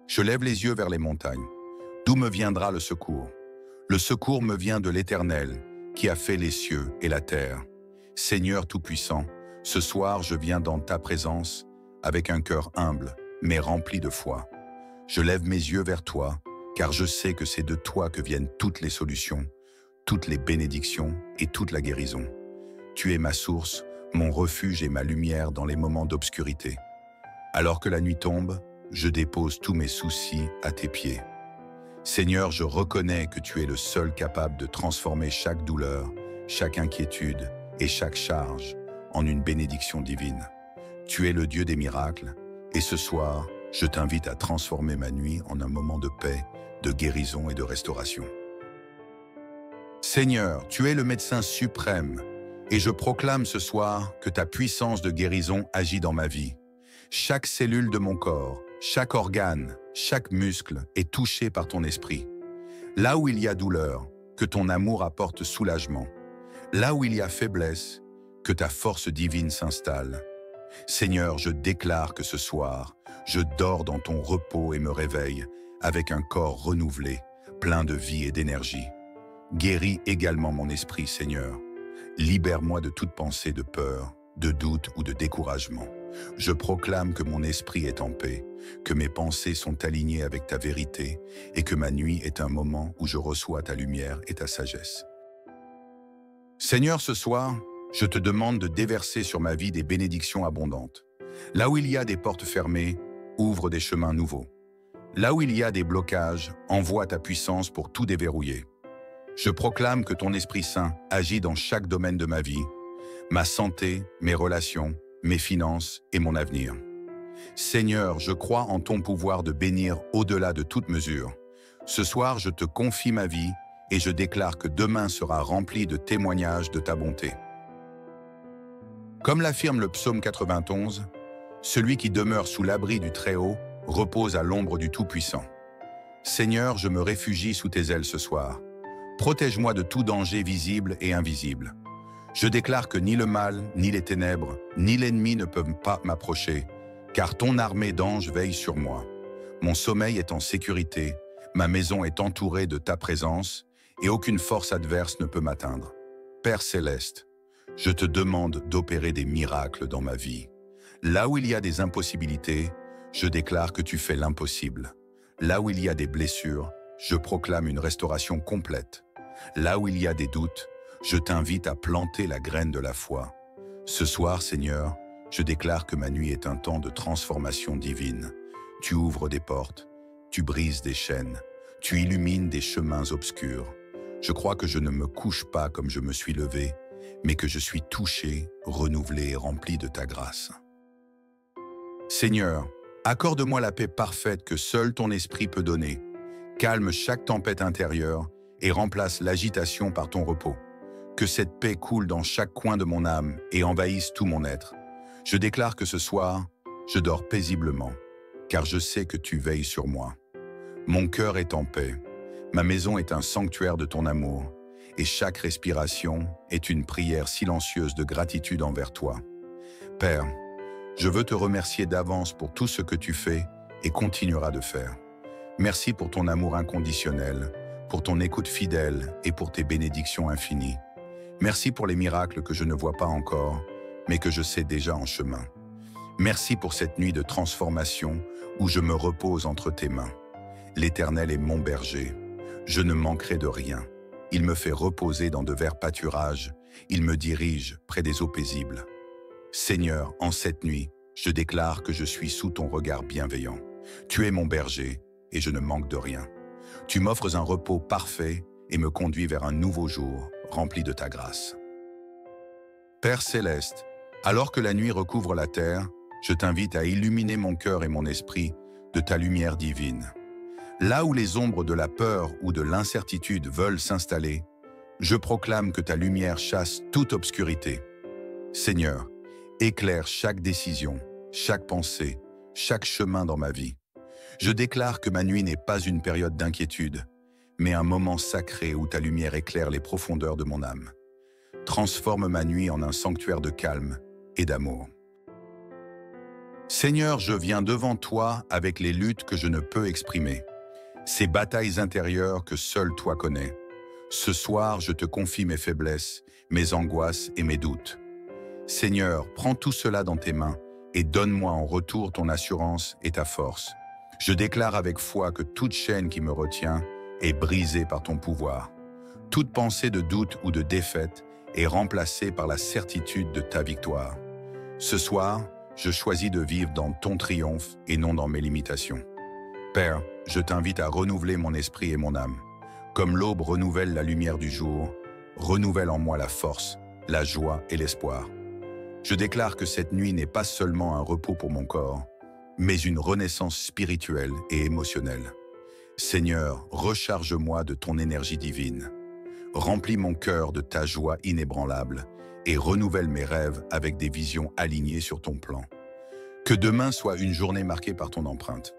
Je lève les yeux vers les montagnes. D'où me viendra le secours? Le secours me vient de l'Éternel, qui a fait les cieux et la terre. Seigneur Tout-Puissant, ce soir je viens dans ta présence avec un cœur humble, mais rempli de foi. Je lève mes yeux vers toi, car je sais que c'est de toi que viennent toutes les solutions, toutes les bénédictions et toute la guérison. Tu es ma source, mon refuge et ma lumière dans les moments d'obscurité. Alors que la nuit tombe, je dépose tous mes soucis à tes pieds. Seigneur, je reconnais que tu es le seul capable de transformer chaque douleur, chaque inquiétude et chaque charge en une bénédiction divine. Tu es le Dieu des miracles, et ce soir, je t'invite à transformer ma nuit en un moment de paix, de guérison et de restauration. Seigneur, tu es le médecin suprême, et je proclame ce soir que ta puissance de guérison agit dans ma vie. Chaque cellule de mon corps, chaque organe, chaque muscle est touché par ton esprit. Là où il y a douleur, que ton amour apporte soulagement. Là où il y a faiblesse, que ta force divine s'installe. Seigneur, je déclare que ce soir, je dors dans ton repos et me réveille avec un corps renouvelé, plein de vie et d'énergie. Guéris également mon esprit, Seigneur. Libère-moi de toute pensée de peur, de doute ou de découragement. Je proclame que mon esprit est en paix, que mes pensées sont alignées avec ta vérité et que ma nuit est un moment où je reçois ta lumière et ta sagesse. Seigneur, ce soir, je te demande de déverser sur ma vie des bénédictions abondantes. Là où il y a des portes fermées, ouvre des chemins nouveaux. Là où il y a des blocages, envoie ta puissance pour tout déverrouiller. Je proclame que ton Esprit Saint agit dans chaque domaine de ma vie, ma santé, mes relations, mes finances et mon avenir. Seigneur, je crois en ton pouvoir de bénir au-delà de toute mesure. Ce soir, je te confie ma vie et je déclare que demain sera rempli de témoignages de ta bonté. Comme l'affirme le psaume 91, celui qui demeure sous l'abri du Très-Haut repose à l'ombre du Tout-Puissant. Seigneur, je me réfugie sous tes ailes ce soir. Protège-moi de tout danger visible et invisible. Je déclare que ni le mal, ni les ténèbres, ni l'ennemi ne peuvent pas m'approcher, car ton armée d'anges veille sur moi. Mon sommeil est en sécurité, ma maison est entourée de ta présence, et aucune force adverse ne peut m'atteindre. Père céleste, je te demande d'opérer des miracles dans ma vie. Là où il y a des impossibilités, je déclare que tu fais l'impossible. Là où il y a des blessures, je proclame une restauration complète. Là où il y a des doutes, je t'invite à planter la graine de la foi. Ce soir, Seigneur, je déclare que ma nuit est un temps de transformation divine. Tu ouvres des portes, tu brises des chaînes, tu illumines des chemins obscurs. Je crois que je ne me couche pas comme je me suis levé, mais que je suis touché, renouvelé et rempli de ta grâce. Seigneur, accorde-moi la paix parfaite que seul ton esprit peut donner. Calme chaque tempête intérieure et remplace l'agitation par ton repos. Que cette paix coule dans chaque coin de mon âme et envahisse tout mon être. Je déclare que ce soir, je dors paisiblement, car je sais que tu veilles sur moi. Mon cœur est en paix, ma maison est un sanctuaire de ton amour, et chaque respiration est une prière silencieuse de gratitude envers toi. Père, je veux te remercier d'avance pour tout ce que tu fais et continueras de faire. Merci pour ton amour inconditionnel, pour ton écoute fidèle et pour tes bénédictions infinies. Merci pour les miracles que je ne vois pas encore, mais que je sais déjà en chemin. Merci pour cette nuit de transformation où je me repose entre tes mains. L'Éternel est mon berger. Je ne manquerai de rien. Il me fait reposer dans de verts pâturages. Il me dirige près des eaux paisibles. Seigneur, en cette nuit, je déclare que je suis sous ton regard bienveillant. Tu es mon berger et je ne manque de rien. Tu m'offres un repos parfait et me conduis vers un nouveau jour rempli de ta grâce. Père céleste, alors que la nuit recouvre la terre, je t'invite à illuminer mon cœur et mon esprit de ta lumière divine. Là où les ombres de la peur ou de l'incertitude veulent s'installer, je proclame que ta lumière chasse toute obscurité. Seigneur, éclaire chaque décision, chaque pensée, chaque chemin dans ma vie. Je déclare que ma nuit n'est pas une période d'inquiétude, mais un moment sacré où ta lumière éclaire les profondeurs de mon âme. Transforme ma nuit en un sanctuaire de calme et d'amour. Seigneur, je viens devant toi avec les luttes que je ne peux exprimer, ces batailles intérieures que seul toi connais. Ce soir, je te confie mes faiblesses, mes angoisses et mes doutes. Seigneur, prends tout cela dans tes mains et donne-moi en retour ton assurance et ta force. Je déclare avec foi que toute chaîne qui me retient est brisée par ton pouvoir. Toute pensée de doute ou de défaite est remplacée par la certitude de ta victoire. Ce soir, je choisis de vivre dans ton triomphe et non dans mes limitations. Père, je t'invite à renouveler mon esprit et mon âme. Comme l'aube renouvelle la lumière du jour, renouvelle en moi la force, la joie et l'espoir. Je déclare que cette nuit n'est pas seulement un repos pour mon corps, mais une renaissance spirituelle et émotionnelle. Seigneur, recharge-moi de ton énergie divine. Remplis mon cœur de ta joie inébranlable et renouvelle mes rêves avec des visions alignées sur ton plan. Que demain soit une journée marquée par ton empreinte.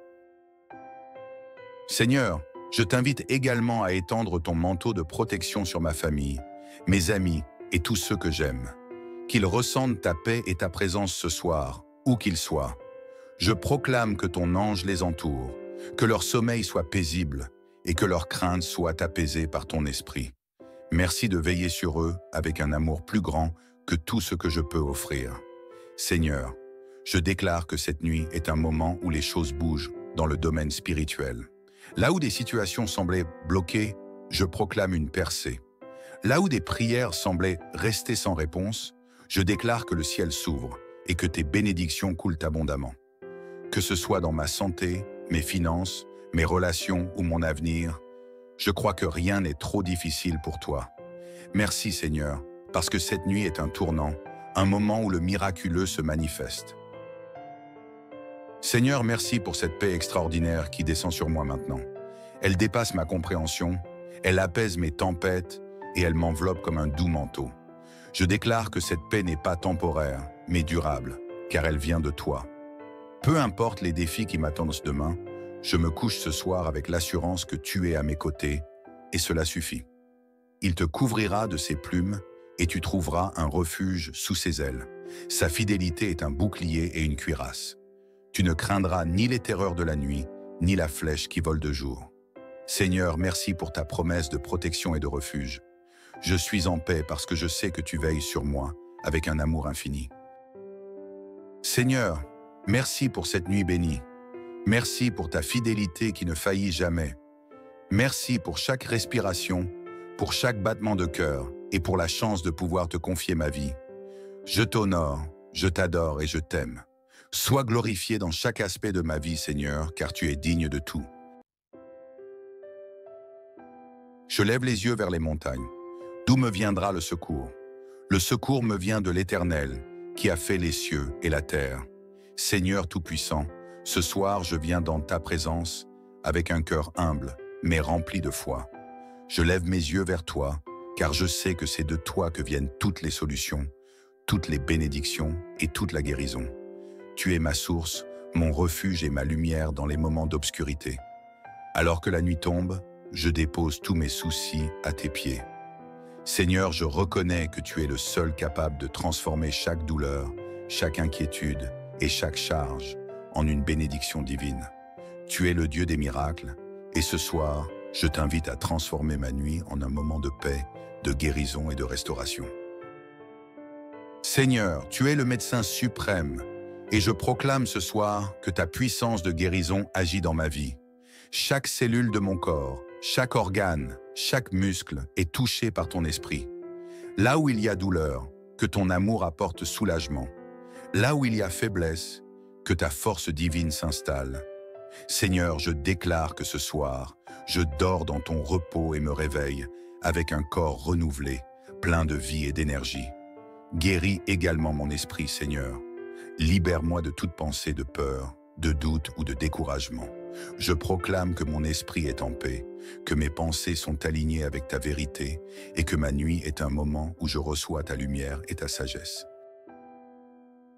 Seigneur, je t'invite également à étendre ton manteau de protection sur ma famille, mes amis et tous ceux que j'aime. Qu'ils ressentent ta paix et ta présence ce soir, où qu'ils soient. Je proclame que ton ange les entoure, que leur sommeil soit paisible et que leur crainte soit apaisée par ton esprit. Merci de veiller sur eux avec un amour plus grand que tout ce que je peux offrir. Seigneur, je déclare que cette nuit est un moment où les choses bougent dans le domaine spirituel. Là où des situations semblaient bloquées, je proclame une percée. Là où des prières semblaient rester sans réponse, je déclare que le ciel s'ouvre et que tes bénédictions coulent abondamment. Que ce soit dans ma santé, mes finances, mes relations ou mon avenir, je crois que rien n'est trop difficile pour toi. Merci Seigneur, parce que cette nuit est un tournant, un moment où le miraculeux se manifeste. Seigneur, merci pour cette paix extraordinaire qui descend sur moi maintenant. Elle dépasse ma compréhension, elle apaise mes tempêtes et elle m'enveloppe comme un doux manteau. Je déclare que cette paix n'est pas temporaire, mais durable, car elle vient de toi. Peu importe les défis qui m'attendent demain, je me couche ce soir avec l'assurance que tu es à mes côtés, et cela suffit. Il te couvrira de ses plumes, et tu trouveras un refuge sous ses ailes. Sa fidélité est un bouclier et une cuirasse. Tu ne craindras ni les terreurs de la nuit, ni la flèche qui vole de jour. Seigneur, merci pour ta promesse de protection et de refuge. Je suis en paix parce que je sais que tu veilles sur moi avec un amour infini. Seigneur, merci pour cette nuit bénie. Merci pour ta fidélité qui ne faillit jamais. Merci pour chaque respiration, pour chaque battement de cœur et pour la chance de pouvoir te confier ma vie. Je t'honore, je t'adore et je t'aime. Sois glorifié dans chaque aspect de ma vie, Seigneur, car tu es digne de tout. Je lève les yeux vers les montagnes. D'où me viendra le secours? Le secours me vient de l'Éternel, qui a fait les cieux et la terre. Seigneur Tout-Puissant, ce soir je viens dans ta présence avec un cœur humble, mais rempli de foi. Je lève mes yeux vers toi, car je sais que c'est de toi que viennent toutes les solutions, toutes les bénédictions et toute la guérison. Tu es ma source, mon refuge et ma lumière dans les moments d'obscurité. Alors que la nuit tombe, je dépose tous mes soucis à tes pieds. Seigneur, je reconnais que tu es le seul capable de transformer chaque douleur, chaque inquiétude et chaque charge en une bénédiction divine. Tu es le Dieu des miracles, et ce soir, je t'invite à transformer ma nuit en un moment de paix, de guérison et de restauration. Seigneur, tu es le médecin suprême, et je proclame ce soir que ta puissance de guérison agit dans ma vie. Chaque cellule de mon corps, chaque organe, chaque muscle est touché par ton esprit. Là où il y a douleur, que ton amour apporte soulagement. Là où il y a faiblesse, que ta force divine s'installe. Seigneur, je déclare que ce soir, je dors dans ton repos et me réveille avec un corps renouvelé, plein de vie et d'énergie. Guéris également mon esprit, Seigneur. Libère-moi de toute pensée de peur, de doute ou de découragement. Je proclame que mon esprit est en paix, que mes pensées sont alignées avec ta vérité et que ma nuit est un moment où je reçois ta lumière et ta sagesse.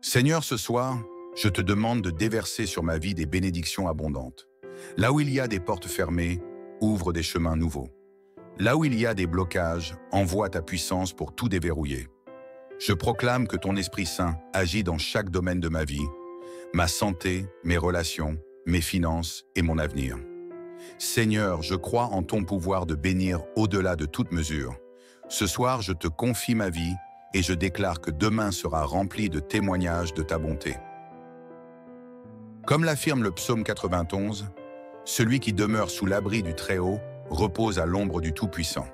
Seigneur, ce soir, je te demande de déverser sur ma vie des bénédictions abondantes. Là où il y a des portes fermées, ouvre des chemins nouveaux. Là où il y a des blocages, envoie ta puissance pour tout déverrouiller. Je proclame que ton Esprit Saint agit dans chaque domaine de ma vie. ma santé, mes relations, mes finances et mon avenir. Seigneur, je crois en ton pouvoir de bénir au-delà de toute mesure. Ce soir, je te confie ma vie et je déclare que demain sera rempli de témoignages de ta bonté. Comme l'affirme le psaume 91, celui qui demeure sous l'abri du Très-Haut repose à l'ombre du Tout-Puissant.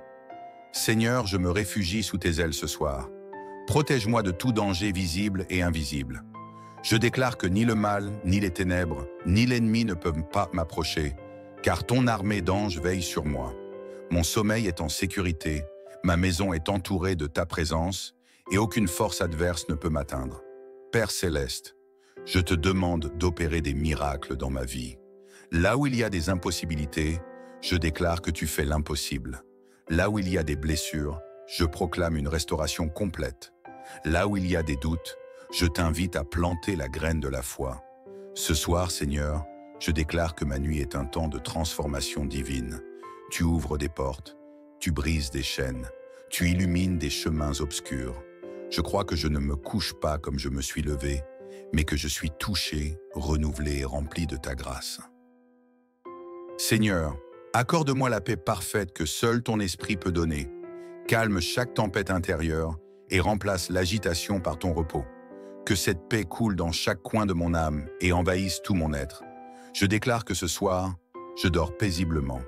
Seigneur, je me réfugie sous tes ailes ce soir. Protège-moi de tout danger visible et invisible. Je déclare que ni le mal, ni les ténèbres, ni l'ennemi ne peuvent pas m'approcher, car ton armée d'anges veille sur moi. Mon sommeil est en sécurité, ma maison est entourée de ta présence, et aucune force adverse ne peut m'atteindre. Père céleste, je te demande d'opérer des miracles dans ma vie. Là où il y a des impossibilités, je déclare que tu fais l'impossible. Là où il y a des blessures, je proclame une restauration complète. Là où il y a des doutes, je t'invite à planter la graine de la foi. Ce soir, Seigneur, je déclare que ma nuit est un temps de transformation divine. Tu ouvres des portes, tu brises des chaînes, tu illumines des chemins obscurs. Je crois que je ne me couche pas comme je me suis levé, mais que je suis touché, renouvelé et rempli de ta grâce. Seigneur, accorde-moi la paix parfaite que seul ton esprit peut donner. Calme chaque tempête intérieure et remplace l'agitation par ton repos. Que cette paix coule dans chaque coin de mon âme et envahisse tout mon être. Je déclare que ce soir, je dors paisiblement,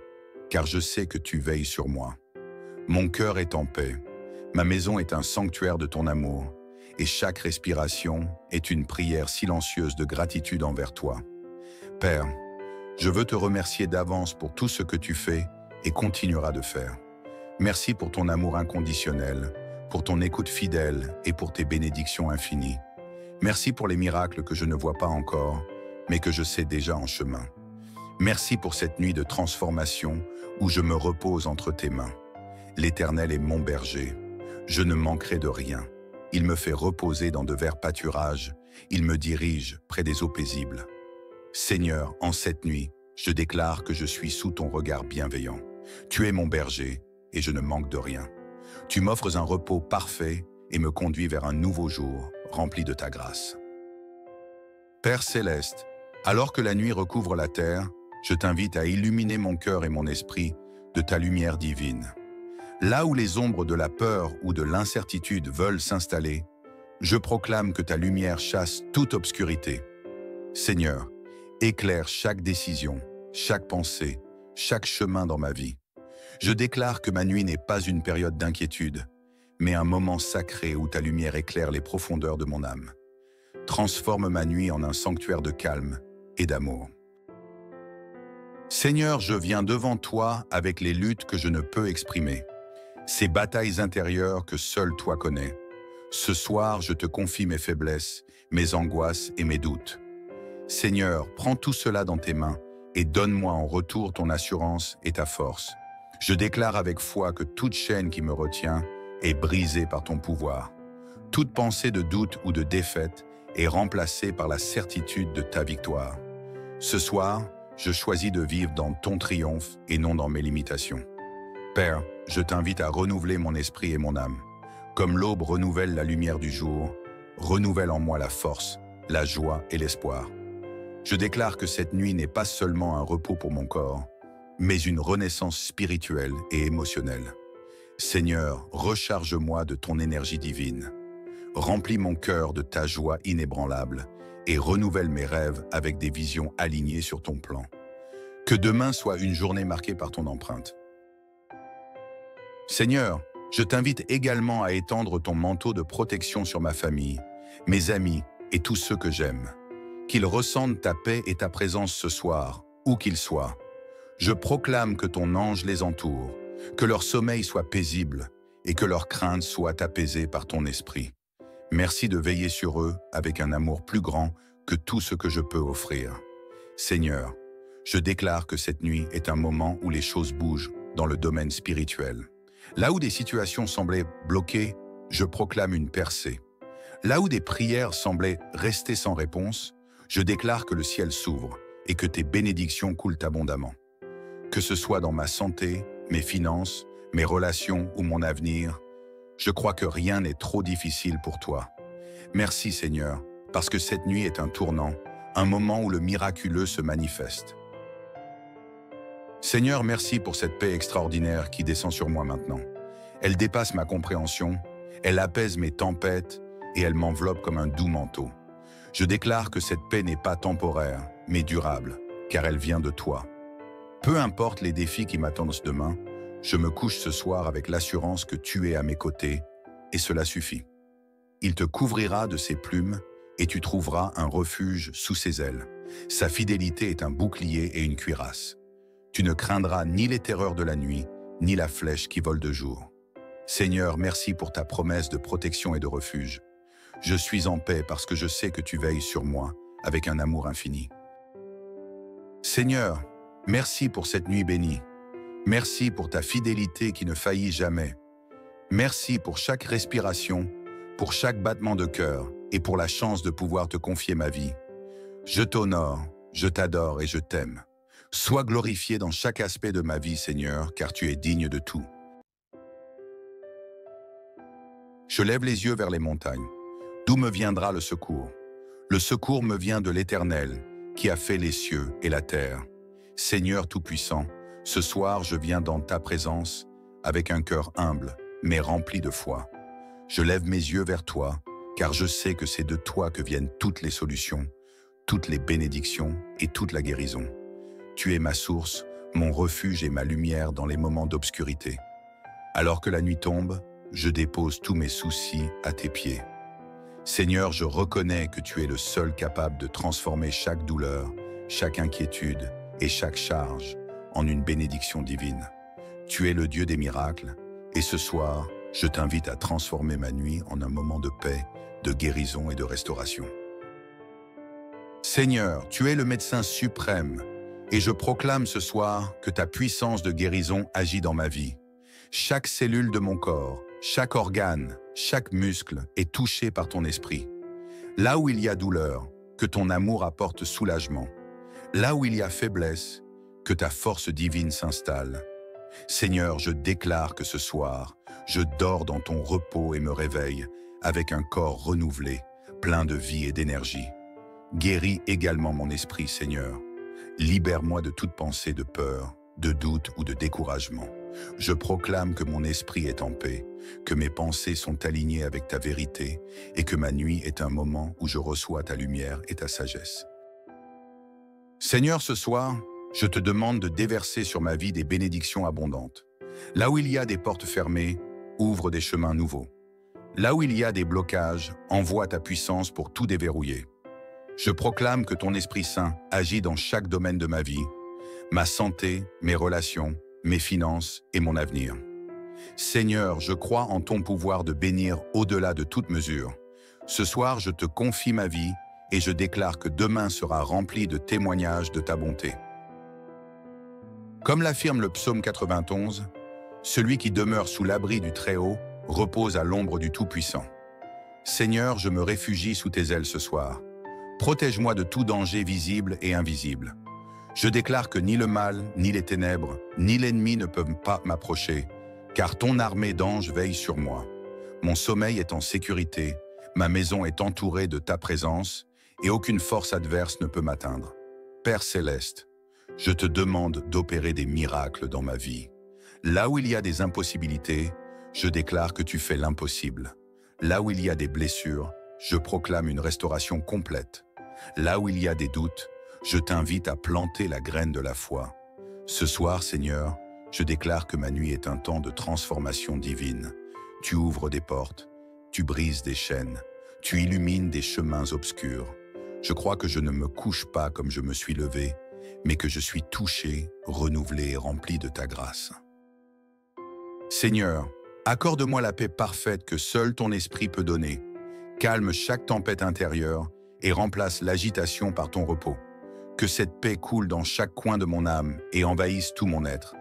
car je sais que tu veilles sur moi. Mon cœur est en paix, ma maison est un sanctuaire de ton amour, et chaque respiration est une prière silencieuse de gratitude envers toi. Père, je veux te remercier d'avance pour tout ce que tu fais et continueras de faire. Merci pour ton amour inconditionnel, pour ton écoute fidèle et pour tes bénédictions infinies. Merci pour les miracles que je ne vois pas encore, mais que je sais déjà en chemin. Merci pour cette nuit de transformation où je me repose entre tes mains. L'Éternel est mon berger. Je ne manquerai de rien. Il me fait reposer dans de verts pâturages. Il me dirige près des eaux paisibles. Seigneur, en cette nuit, je déclare que je suis sous ton regard bienveillant. Tu es mon berger et je ne manque de rien. Tu m'offres un repos parfait et me conduis vers un nouveau jour rempli de ta grâce. Père céleste, alors que la nuit recouvre la terre, je t'invite à illuminer mon cœur et mon esprit de ta lumière divine. Là où les ombres de la peur ou de l'incertitude veulent s'installer, je proclame que ta lumière chasse toute obscurité. Seigneur, éclaire chaque décision, chaque pensée, chaque chemin dans ma vie. Je déclare que ma nuit n'est pas une période d'inquiétude, mais un moment sacré où ta lumière éclaire les profondeurs de mon âme. Transforme ma nuit en un sanctuaire de calme et d'amour. Seigneur, je viens devant toi avec les luttes que je ne peux exprimer, ces batailles intérieures que seul toi connais. Ce soir, je te confie mes faiblesses, mes angoisses et mes doutes. Seigneur, prends tout cela dans tes mains et donne-moi en retour ton assurance et ta force. Je déclare avec foi que toute chaîne qui me retient est brisée par ton pouvoir. Toute pensée de doute ou de défaite est remplacée par la certitude de ta victoire. Ce soir, je choisis de vivre dans ton triomphe et non dans mes limitations. Père, je t'invite à renouveler mon esprit et mon âme. Comme l'aube renouvelle la lumière du jour, renouvelle en moi la force, la joie et l'espoir. Je déclare que cette nuit n'est pas seulement un repos pour mon corps, mais une renaissance spirituelle et émotionnelle. Seigneur, recharge-moi de ton énergie divine. Remplis mon cœur de ta joie inébranlable et renouvelle mes rêves avec des visions alignées sur ton plan. Que demain soit une journée marquée par ton empreinte. Seigneur, je t'invite également à étendre ton manteau de protection sur ma famille, mes amis et tous ceux que j'aime. Qu'ils ressentent ta paix et ta présence ce soir, où qu'ils soient. Je proclame que ton ange les entoure, que leur sommeil soit paisible et que leur crainte soit apaisée par ton esprit. Merci de veiller sur eux avec un amour plus grand que tout ce que je peux offrir. Seigneur, je déclare que cette nuit est un moment où les choses bougent dans le domaine spirituel. Là où des situations semblaient bloquées, je proclame une percée. Là où des prières semblaient rester sans réponse, je déclare que le ciel s'ouvre et que tes bénédictions coulent abondamment. Que ce soit dans ma santé, mes finances, mes relations ou mon avenir, je crois que rien n'est trop difficile pour toi. Merci Seigneur, parce que cette nuit est un tournant, un moment où le miraculeux se manifeste. Seigneur, merci pour cette paix extraordinaire qui descend sur moi maintenant. Elle dépasse ma compréhension, elle apaise mes tempêtes et elle m'enveloppe comme un doux manteau. Je déclare que cette paix n'est pas temporaire, mais durable, car elle vient de toi. Peu importe les défis qui m'attendent demain, je me couche ce soir avec l'assurance que tu es à mes côtés, et cela suffit. Il te couvrira de ses plumes, et tu trouveras un refuge sous ses ailes. Sa fidélité est un bouclier et une cuirasse. Tu ne craindras ni les terreurs de la nuit, ni la flèche qui vole de jour. Seigneur, merci pour ta promesse de protection et de refuge. Je suis en paix parce que je sais que tu veilles sur moi avec un amour infini. Seigneur, merci pour cette nuit bénie. Merci pour ta fidélité qui ne faillit jamais. Merci pour chaque respiration, pour chaque battement de cœur et pour la chance de pouvoir te confier ma vie. Je t'honore, je t'adore et je t'aime. Sois glorifié dans chaque aspect de ma vie, Seigneur, car tu es digne de tout. Je lève les yeux vers les montagnes. D'où me viendra le secours? Le secours me vient de l'Éternel, qui a fait les cieux et la terre. Seigneur Tout-Puissant, ce soir je viens dans ta présence avec un cœur humble, mais rempli de foi. Je lève mes yeux vers toi, car je sais que c'est de toi que viennent toutes les solutions, toutes les bénédictions et toute la guérison. Tu es ma source, mon refuge et ma lumière dans les moments d'obscurité. Alors que la nuit tombe, je dépose tous mes soucis à tes pieds. Seigneur, je reconnais que tu es le seul capable de transformer chaque douleur, chaque inquiétude et chaque charge en une bénédiction divine. Tu es le Dieu des miracles, et ce soir, je t'invite à transformer ma nuit en un moment de paix, de guérison et de restauration. Seigneur, tu es le médecin suprême, et je proclame ce soir que ta puissance de guérison agit dans ma vie. Chaque cellule de mon corps, chaque organe, chaque muscle est touché par ton esprit. Là où il y a douleur, que ton amour apporte soulagement. Là où il y a faiblesse, que ta force divine s'installe. Seigneur, je déclare que ce soir, je dors dans ton repos et me réveille avec un corps renouvelé, plein de vie et d'énergie. Guéris également mon esprit, Seigneur. Libère-moi de toute pensée de peur, de doute ou de découragement. Je proclame que mon esprit est en paix, que mes pensées sont alignées avec ta vérité et que ma nuit est un moment où je reçois ta lumière et ta sagesse. Seigneur, ce soir, je te demande de déverser sur ma vie des bénédictions abondantes. Là où il y a des portes fermées, ouvre des chemins nouveaux. Là où il y a des blocages, envoie ta puissance pour tout déverrouiller. Je proclame que ton Esprit Saint agit dans chaque domaine de ma vie, ma santé, mes relations, mes finances et mon avenir. Seigneur, je crois en ton pouvoir de bénir au-delà de toute mesure. Ce soir, je te confie ma vie et je déclare que demain sera rempli de témoignages de ta bonté. Comme l'affirme le psaume 91, celui qui demeure sous l'abri du Très-Haut repose à l'ombre du Tout-Puissant. Seigneur, je me réfugie sous tes ailes ce soir. Protège-moi de tout danger visible et invisible. Je déclare que ni le mal, ni les ténèbres, ni l'ennemi ne peuvent pas m'approcher, car ton armée d'anges veille sur moi. Mon sommeil est en sécurité, ma maison est entourée de ta présence, et aucune force adverse ne peut m'atteindre. Père céleste, je te demande d'opérer des miracles dans ma vie. Là où il y a des impossibilités, je déclare que tu fais l'impossible. Là où il y a des blessures, je proclame une restauration complète. Là où il y a des doutes, je t'invite à planter la graine de la foi. Ce soir, Seigneur, je déclare que ma nuit est un temps de transformation divine. Tu ouvres des portes, tu brises des chaînes, tu illumines des chemins obscurs. Je crois que je ne me couche pas comme je me suis levé, mais que je suis touché, renouvelé et rempli de ta grâce. Seigneur, accorde-moi la paix parfaite que seul ton esprit peut donner. Calme chaque tempête intérieure et remplace l'agitation par ton repos. Que cette paix coule dans chaque coin de mon âme et envahisse tout mon être.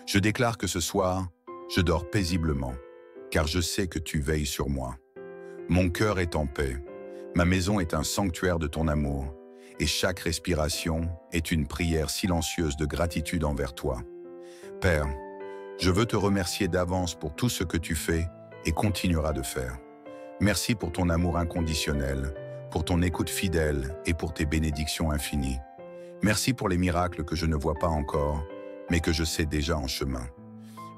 Je déclare que ce soir, je dors paisiblement, car je sais que tu veilles sur moi. Mon cœur est en paix, ma maison est un sanctuaire de ton amour, et chaque respiration est une prière silencieuse de gratitude envers toi. Père, je veux te remercier d'avance pour tout ce que tu fais et continueras de faire. Merci pour ton amour inconditionnel, pour ton écoute fidèle et pour tes bénédictions infinies. Merci pour les miracles que je ne vois pas encore, mais que je sais déjà en chemin.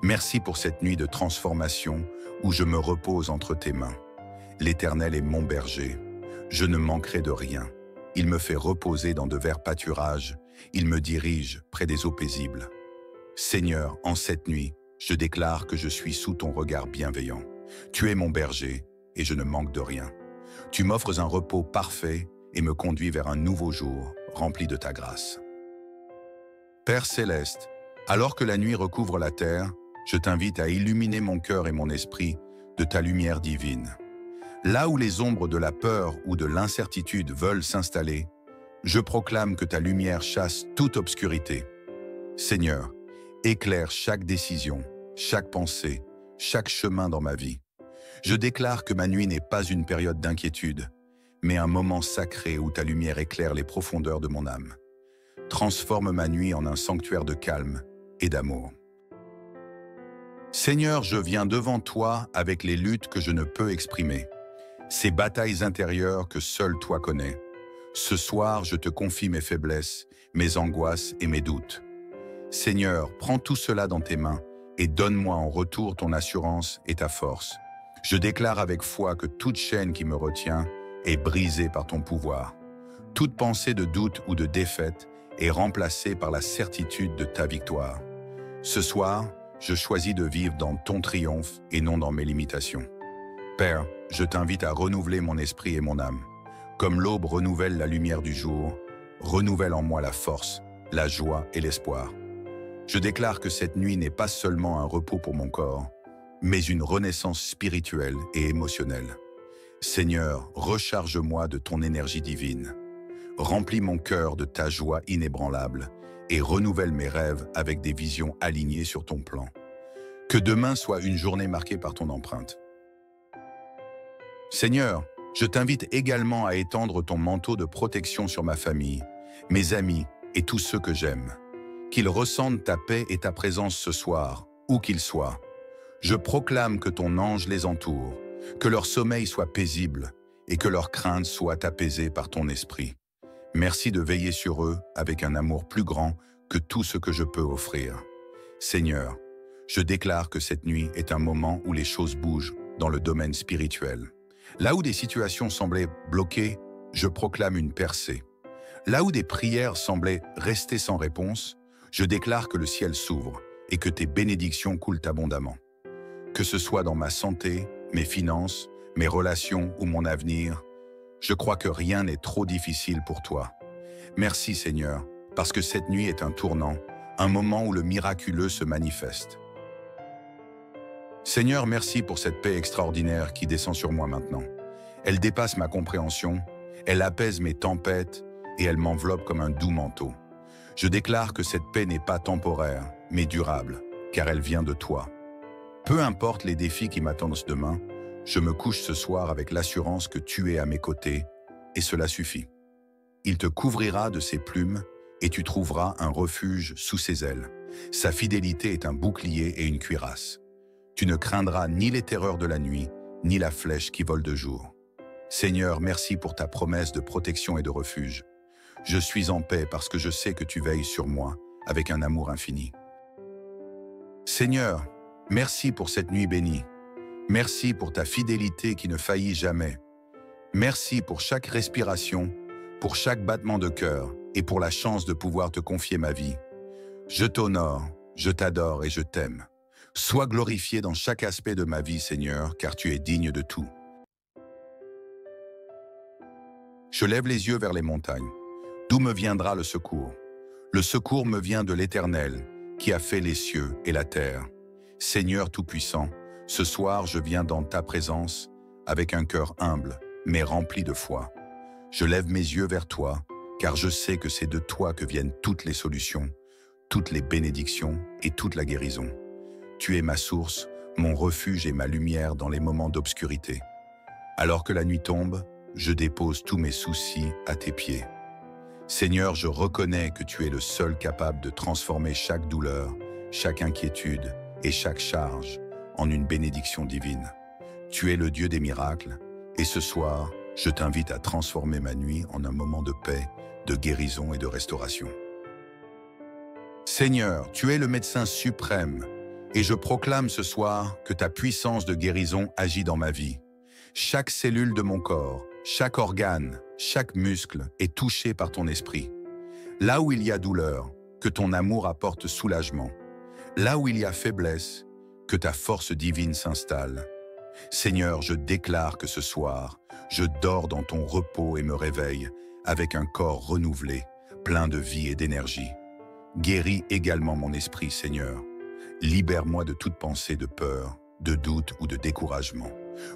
Merci pour cette nuit de transformation où je me repose entre tes mains. L'Éternel est mon berger. Je ne manquerai de rien. Il me fait reposer dans de verts pâturages. Il me dirige près des eaux paisibles. Seigneur, en cette nuit, je déclare que je suis sous ton regard bienveillant. Tu es mon berger et je ne manque de rien. Tu m'offres un repos parfait et me conduis vers un nouveau jour rempli de ta grâce. Père céleste, alors que la nuit recouvre la terre, je t'invite à illuminer mon cœur et mon esprit de ta lumière divine. Là où les ombres de la peur ou de l'incertitude veulent s'installer, je proclame que ta lumière chasse toute obscurité. Seigneur, éclaire chaque décision, chaque pensée, chaque chemin dans ma vie. Je déclare que ma nuit n'est pas une période d'inquiétude, mais un moment sacré où ta lumière éclaire les profondeurs de mon âme. Transforme ma nuit en un sanctuaire de calme et d'amour. Seigneur, je viens devant toi avec les luttes que je ne peux exprimer, ces batailles intérieures que seul toi connais. Ce soir, je te confie mes faiblesses, mes angoisses et mes doutes. Seigneur, prends tout cela dans tes mains et donne-moi en retour ton assurance et ta force. Je déclare avec foi que toute chaîne qui me retient est brisée par ton pouvoir. Toute pensée de doute ou de défaite est remplacée par la certitude de ta victoire. Ce soir, je choisis de vivre dans ton triomphe et non dans mes limitations. Père, je t'invite à renouveler mon esprit et mon âme. Comme l'aube renouvelle la lumière du jour, renouvelle en moi la force, la joie et l'espoir. Je déclare que cette nuit n'est pas seulement un repos pour mon corps, mais une renaissance spirituelle et émotionnelle. Seigneur, recharge-moi de ton énergie divine. Remplis mon cœur de ta joie inébranlable et renouvelle mes rêves avec des visions alignées sur ton plan. Que demain soit une journée marquée par ton empreinte. Seigneur, je t'invite également à étendre ton manteau de protection sur ma famille, mes amis et tous ceux que j'aime. Qu'ils ressentent ta paix et ta présence ce soir, où qu'ils soient. Je proclame que ton ange les entoure, que leur sommeil soit paisible et que leur crainte soit apaisée par ton esprit. Merci de veiller sur eux avec un amour plus grand que tout ce que je peux offrir. Seigneur, je déclare que cette nuit est un moment où les choses bougent dans le domaine spirituel. Là où des situations semblaient bloquées, je proclame une percée. Là où des prières semblaient rester sans réponse, je déclare que le ciel s'ouvre et que tes bénédictions coulent abondamment. Que ce soit dans ma santé, mes finances, mes relations ou mon avenir, je crois que rien n'est trop difficile pour toi. Merci Seigneur, parce que cette nuit est un tournant, un moment où le miraculeux se manifeste. Seigneur, merci pour cette paix extraordinaire qui descend sur moi maintenant. Elle dépasse ma compréhension, elle apaise mes tempêtes et elle m'enveloppe comme un doux manteau. Je déclare que cette paix n'est pas temporaire, mais durable, car elle vient de toi. Peu importe les défis qui m'attendent demain, je me couche ce soir avec l'assurance que tu es à mes côtés, et cela suffit. Il te couvrira de ses plumes, et tu trouveras un refuge sous ses ailes. Sa fidélité est un bouclier et une cuirasse. Tu ne craindras ni les terreurs de la nuit, ni la flèche qui vole de jour. Seigneur, merci pour ta promesse de protection et de refuge. Je suis en paix parce que je sais que tu veilles sur moi avec un amour infini. Seigneur, merci pour cette nuit bénie. Merci pour ta fidélité qui ne faillit jamais. Merci pour chaque respiration, pour chaque battement de cœur et pour la chance de pouvoir te confier ma vie. Je t'honore, je t'adore et je t'aime. Sois glorifié dans chaque aspect de ma vie, Seigneur, car tu es digne de tout. Je lève les yeux vers les montagnes. D'où me viendra le secours? Le secours me vient de l'Éternel, qui a fait les cieux et la terre. Seigneur Tout-Puissant, ce soir je viens dans ta présence avec un cœur humble, mais rempli de foi. Je lève mes yeux vers toi, car je sais que c'est de toi que viennent toutes les solutions, toutes les bénédictions et toute la guérison. Tu es ma source, mon refuge et ma lumière dans les moments d'obscurité. Alors que la nuit tombe, je dépose tous mes soucis à tes pieds. Seigneur, je reconnais que tu es le seul capable de transformer chaque douleur, chaque inquiétude et chaque charge en une bénédiction divine. Tu es le Dieu des miracles, et ce soir, je t'invite à transformer ma nuit en un moment de paix, de guérison et de restauration. Seigneur, tu es le médecin suprême, et je proclame ce soir que ta puissance de guérison agit dans ma vie. Chaque cellule de mon corps, chaque organe, chaque muscle est touché par ton esprit. Là où il y a douleur, que ton amour apporte soulagement. Là où il y a faiblesse, que ta force divine s'installe. Seigneur, je déclare que ce soir, je dors dans ton repos et me réveille avec un corps renouvelé, plein de vie et d'énergie. Guéris également mon esprit, Seigneur. Libère-moi de toute pensée de peur, de doute ou de découragement.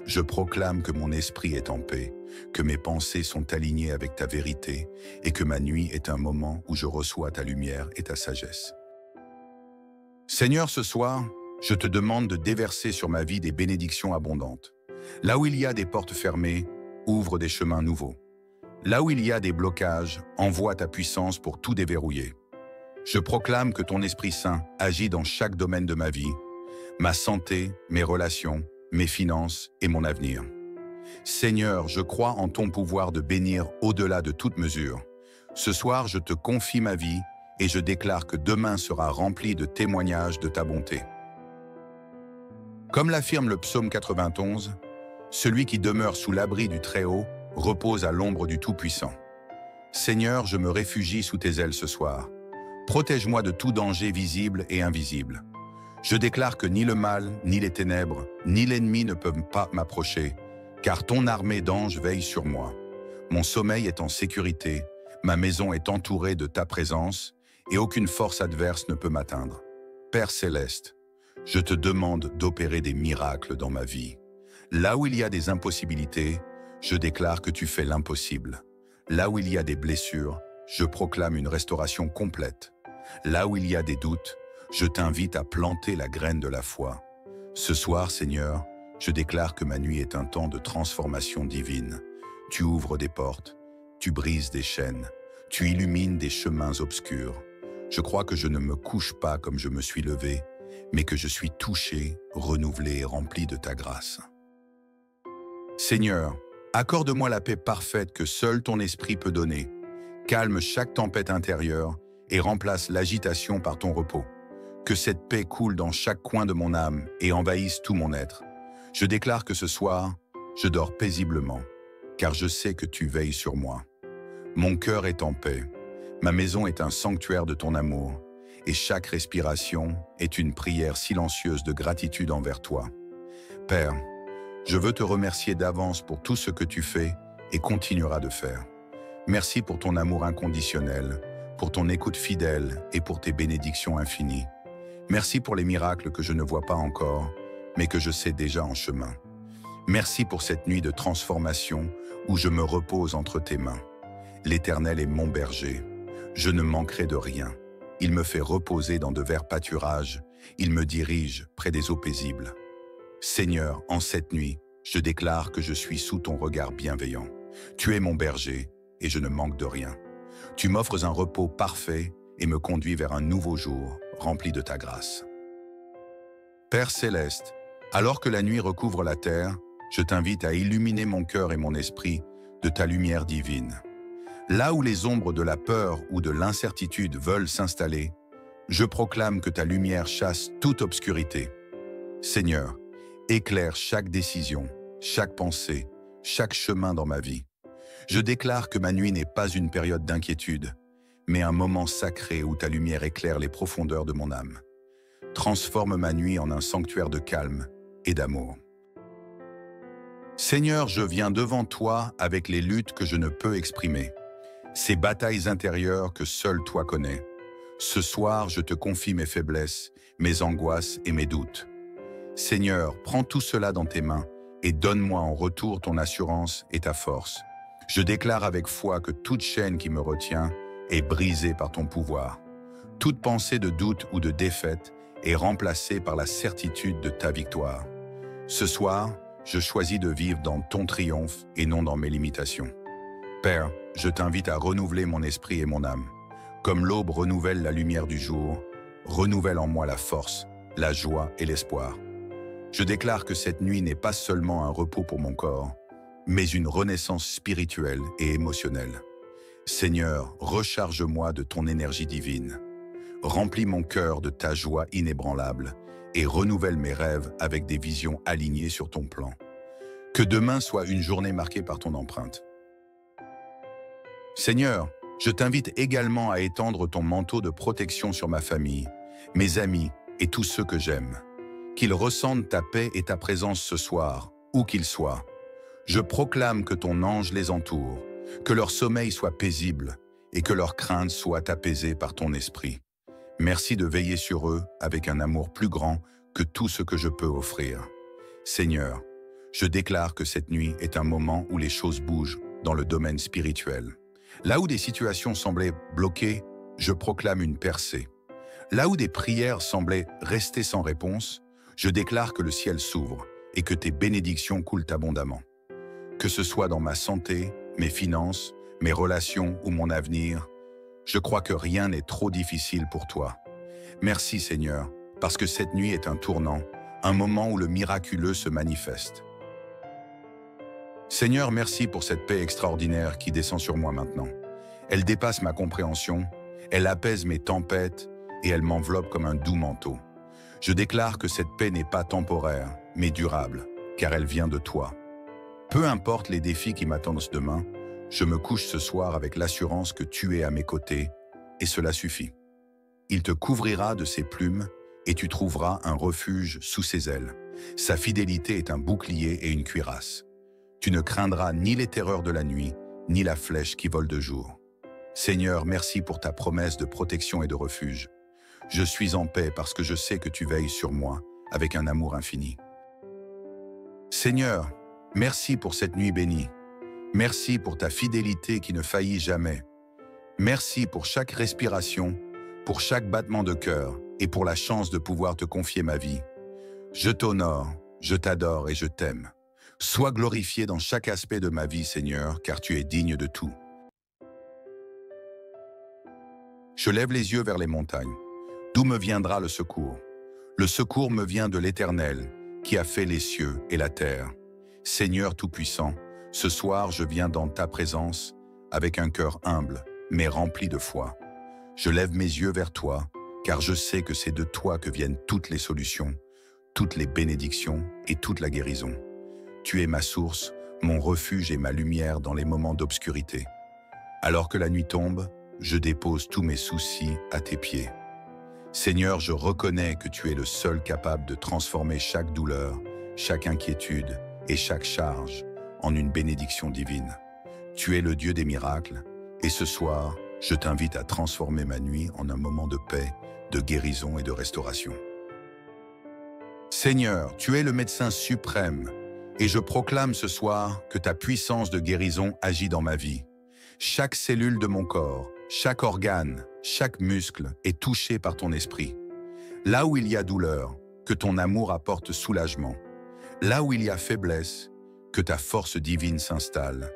Je proclame que mon esprit est en paix, que mes pensées sont alignées avec ta vérité et que ma nuit est un moment où je reçois ta lumière et ta sagesse. Seigneur, ce soir, je te demande de déverser sur ma vie des bénédictions abondantes. Là où il y a des portes fermées, ouvre des chemins nouveaux. Là où il y a des blocages, envoie ta puissance pour tout déverrouiller. Je proclame que ton Esprit Saint agit dans chaque domaine de ma vie, ma santé, mes relations, mes finances et mon avenir. Seigneur, je crois en ton pouvoir de bénir au-delà de toute mesure. Ce soir, je te confie ma vie et je déclare que demain sera rempli de témoignages de ta bonté. Comme l'affirme le psaume 91, celui qui demeure sous l'abri du Très-Haut repose à l'ombre du Tout-Puissant. Seigneur, je me réfugie sous tes ailes ce soir. Protège-moi de tout danger visible et invisible. Je déclare que ni le mal, ni les ténèbres, ni l'ennemi ne peuvent pas m'approcher, car ton armée d'anges veille sur moi. Mon sommeil est en sécurité, ma maison est entourée de ta présence, et aucune force adverse ne peut m'atteindre. Père céleste, je te demande d'opérer des miracles dans ma vie. Là où il y a des impossibilités, je déclare que tu fais l'impossible. Là où il y a des blessures, je proclame une restauration complète. Là où il y a des doutes, je t'invite à planter la graine de la foi. Ce soir, Seigneur, je déclare que ma nuit est un temps de transformation divine. Tu ouvres des portes, tu brises des chaînes, tu illumines des chemins obscurs. Je crois que je ne me couche pas comme je me suis levé, mais que je suis touché, renouvelé et rempli de ta grâce. Seigneur, accorde-moi la paix parfaite que seul ton esprit peut donner. Calme chaque tempête intérieure et remplace l'agitation par ton repos. Que cette paix coule dans chaque coin de mon âme et envahisse tout mon être. Je déclare que ce soir, je dors paisiblement, car je sais que tu veilles sur moi. Mon cœur est en paix, ma maison est un sanctuaire de ton amour, et chaque respiration est une prière silencieuse de gratitude envers toi. Père, je veux te remercier d'avance pour tout ce que tu fais et continueras de faire. Merci pour ton amour inconditionnel, pour ton écoute fidèle et pour tes bénédictions infinies. Merci pour les miracles que je ne vois pas encore, mais que je sais déjà en chemin. Merci pour cette nuit de transformation où je me repose entre tes mains. L'Éternel est mon berger. Je ne manquerai de rien. Il me fait reposer dans de verts pâturages. Il me dirige près des eaux paisibles. Seigneur, en cette nuit, je déclare que je suis sous ton regard bienveillant. Tu es mon berger et je ne manque de rien. Tu m'offres un repos parfait et me conduis vers un nouveau jour rempli de ta grâce. Père céleste, alors que la nuit recouvre la terre, je t'invite à illuminer mon cœur et mon esprit de ta lumière divine. Là où les ombres de la peur ou de l'incertitude veulent s'installer, je proclame que ta lumière chasse toute obscurité. Seigneur, éclaire chaque décision, chaque pensée, chaque chemin dans ma vie. Je déclare que ma nuit n'est pas une période d'inquiétude, mais un moment sacré où ta lumière éclaire les profondeurs de mon âme. Transforme ma nuit en un sanctuaire de calme et d'amour. Seigneur, je viens devant toi avec les luttes que je ne peux exprimer, ces batailles intérieures que seul toi connais. Ce soir, je te confie mes faiblesses, mes angoisses et mes doutes. Seigneur, prends tout cela dans tes mains et donne-moi en retour ton assurance et ta force. Je déclare avec foi que toute chaîne qui me retient est brisée par ton pouvoir. Toute pensée de doute ou de défaite est remplacée par la certitude de ta victoire. Ce soir, je choisis de vivre dans ton triomphe et non dans mes limitations. Père, je t'invite à renouveler mon esprit et mon âme. Comme l'aube renouvelle la lumière du jour, renouvelle en moi la force, la joie et l'espoir. Je déclare que cette nuit n'est pas seulement un repos pour mon corps, mais une renaissance spirituelle et émotionnelle. Seigneur, recharge-moi de ton énergie divine. Remplis mon cœur de ta joie inébranlable et renouvelle mes rêves avec des visions alignées sur ton plan. Que demain soit une journée marquée par ton empreinte. Seigneur, je t'invite également à étendre ton manteau de protection sur ma famille, mes amis et tous ceux que j'aime. Qu'ils ressentent ta paix et ta présence ce soir, où qu'ils soient. Je proclame que ton ange les entoure, que leur sommeil soit paisible et que leur crainte soit apaisée par ton esprit. Merci de veiller sur eux avec un amour plus grand que tout ce que je peux offrir. Seigneur, je déclare que cette nuit est un moment où les choses bougent dans le domaine spirituel. Là où des situations semblaient bloquées, je proclame une percée. Là où des prières semblaient rester sans réponse, je déclare que le ciel s'ouvre et que tes bénédictions coulent abondamment. Que ce soit dans ma santé, mes finances, mes relations ou mon avenir, je crois que rien n'est trop difficile pour toi. Merci Seigneur, parce que cette nuit est un tournant, un moment où le miraculeux se manifeste. Seigneur, merci pour cette paix extraordinaire qui descend sur moi maintenant. Elle dépasse ma compréhension, elle apaise mes tempêtes et elle m'enveloppe comme un doux manteau. Je déclare que cette paix n'est pas temporaire, mais durable, car elle vient de toi. Peu importe les défis qui m'attendent demain, je me couche ce soir avec l'assurance que tu es à mes côtés, et cela suffit. Il te couvrira de ses plumes, et tu trouveras un refuge sous ses ailes. Sa fidélité est un bouclier et une cuirasse. Tu ne craindras ni les terreurs de la nuit, ni la flèche qui vole de jour. Seigneur, merci pour ta promesse de protection et de refuge. Je suis en paix parce que je sais que tu veilles sur moi avec un amour infini. Seigneur, merci pour cette nuit bénie. Merci pour ta fidélité qui ne faillit jamais. Merci pour chaque respiration, pour chaque battement de cœur et pour la chance de pouvoir te confier ma vie. Je t'honore, je t'adore et je t'aime. Sois glorifié dans chaque aspect de ma vie, Seigneur, car tu es digne de tout. Je lève les yeux vers les montagnes. D'où me viendra le secours? Le secours me vient de l'Éternel, qui a fait les cieux et la terre. Seigneur Tout-Puissant, ce soir je viens dans ta présence avec un cœur humble, mais rempli de foi. Je lève mes yeux vers toi, car je sais que c'est de toi que viennent toutes les solutions, toutes les bénédictions et toute la guérison. Tu es ma source, mon refuge et ma lumière dans les moments d'obscurité. Alors que la nuit tombe, je dépose tous mes soucis à tes pieds. Seigneur, je reconnais que tu es le seul capable de transformer chaque douleur, chaque inquiétude et chaque charge en une bénédiction divine. Tu es le Dieu des miracles, et ce soir, je t'invite à transformer ma nuit en un moment de paix, de guérison et de restauration. Seigneur, tu es le médecin suprême, et je proclame ce soir que ta puissance de guérison agit dans ma vie. Chaque cellule de mon corps, chaque organe, chaque muscle est touché par ton esprit. Là où il y a douleur, que ton amour apporte soulagement. Là où il y a faiblesse, que ta force divine s'installe.